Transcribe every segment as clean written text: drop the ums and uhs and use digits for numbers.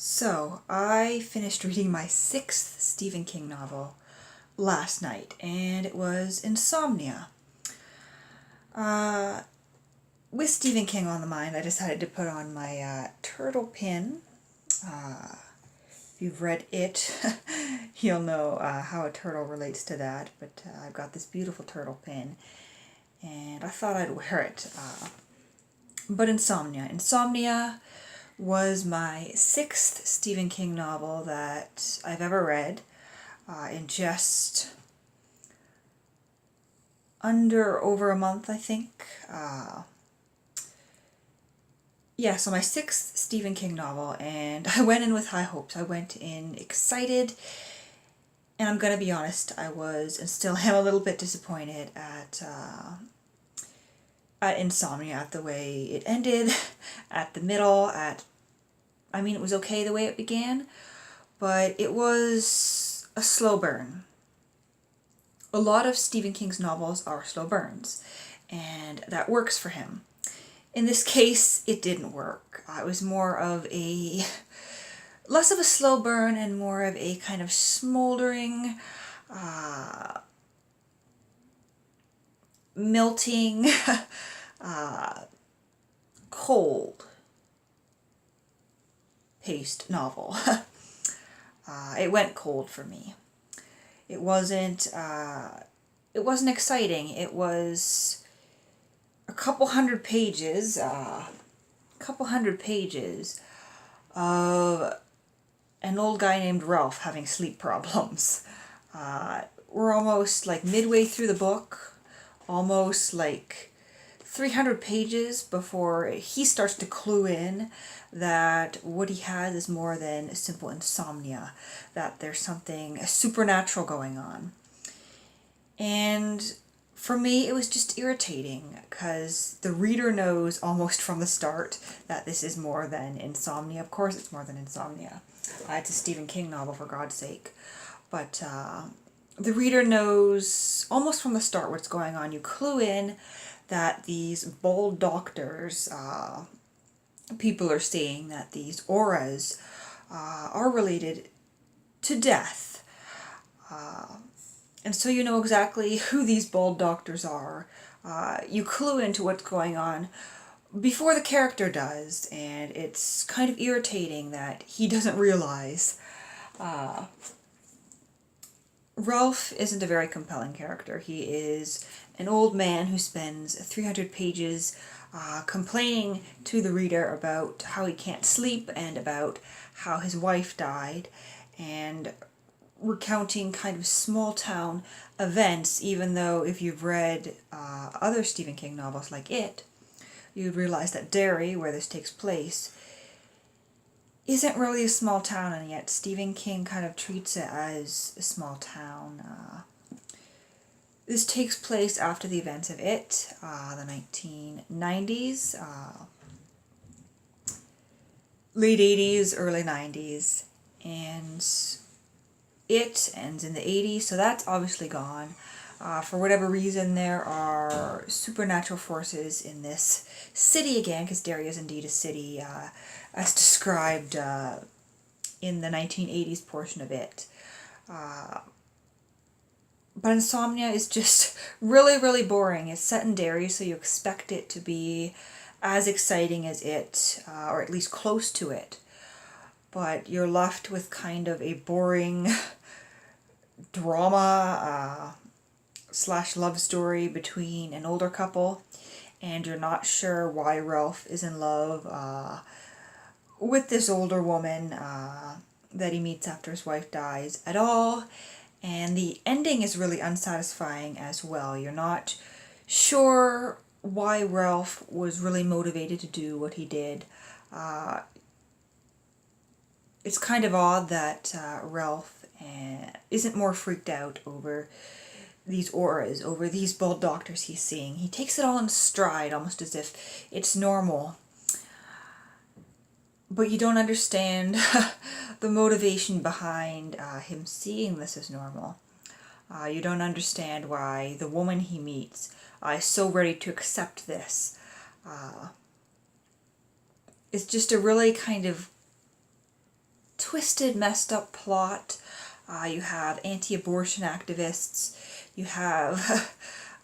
So, I finished reading my sixth Stephen King novel last night, and it was Insomnia. Uh, with Stephen King on the mind, I decided to put on my turtle pin. If you've read it, you'll know how a turtle relates to that, but I've got this beautiful turtle pin, and I thought I'd wear it. But Insomnia was my sixth Stephen King novel that I've ever read in just over a month, I think. So my sixth Stephen King novel, and I went in with high hopes. I went in excited, and I'm gonna be honest, I was and still am a little bit disappointed at Insomnia, at the way it ended, at the middle, it was okay the way it began, but it was a slow burn. A lot of Stephen King's novels are slow burns, and that works for him. In this case, it didn't work. It was less of a slow burn and more of a kind of smoldering, melting, cold paced novel. It went cold for me. It wasn't exciting. It was a couple hundred pages of an old guy named Ralph having sleep problems. We're almost like midway through the book, almost like 300 pages before he starts to clue in that what he has is more than a simple insomnia, that there's something supernatural going on. And for me, it was just irritating because the reader knows almost from the start that this is more than insomnia. Of course it's more than insomnia. It's a Stephen King novel, for God's sake. But the reader knows almost from the start what's going on. You clue in that these bold doctors, people are saying that these auras are related to death. And so you know exactly who these bold doctors are. You clue into what's going on before the character does, and it's kind of irritating that he doesn't realize. Ralph isn't a very compelling character. He is an old man who spends 300 pages complaining to the reader about how he can't sleep and about how his wife died, and recounting kind of small town events, even though if you've read other Stephen King novels like It, you'd realize that Derry, where this takes place, isn't really a small town, and yet Stephen King kind of treats it as a small town. This takes place after the events of It, the 1990s, late 80s, early 90s, and It ends in the 80s, so that's obviously gone. For whatever reason, there are supernatural forces in this city again, because Derry is indeed a city, as described in the 1980s portion of It. But Insomnia is just really, really boring. It's set in Derry, so you expect it to be as exciting as It, or at least close to it. But you're left with kind of a boring drama / love story between an older couple, and you're not sure why Ralph is in love with this older woman that he meets after his wife dies at all. And the ending is really unsatisfying as well. You're not sure why Ralph was really motivated to do what he did. It's kind of odd that Ralph isn't more freaked out over these auras, over these bold doctors he's seeing. He takes it all in stride, almost as if it's normal. But you don't understand the motivation behind him seeing this as normal. You don't understand why the woman he meets is so ready to accept this. It's just a really kind of twisted, messed up plot. You have anti-abortion activists. You have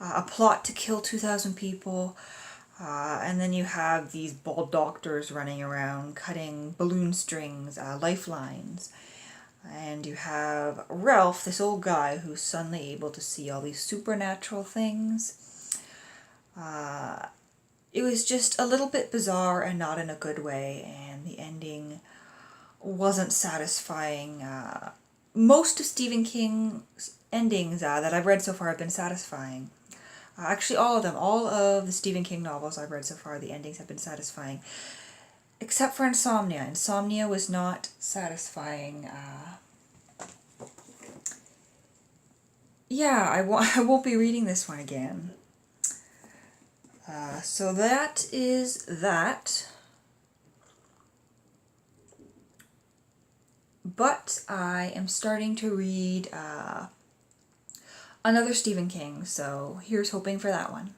a plot to kill 2,000 people. And then you have these bald doctors running around cutting balloon strings, lifelines. And you have Ralph, this old guy who's suddenly able to see all these supernatural things. It was just a little bit bizarre and not in a good way, and the ending wasn't satisfying. Most of Stephen King's endings that I've read so far have been satisfying. Actually, all of them. All of the Stephen King novels I've read so far, the endings have been satisfying. Except for Insomnia. Insomnia was not satisfying. Yeah, I won't be reading this one again. So that is that. But I am starting to read another Stephen King, so here's hoping for that one.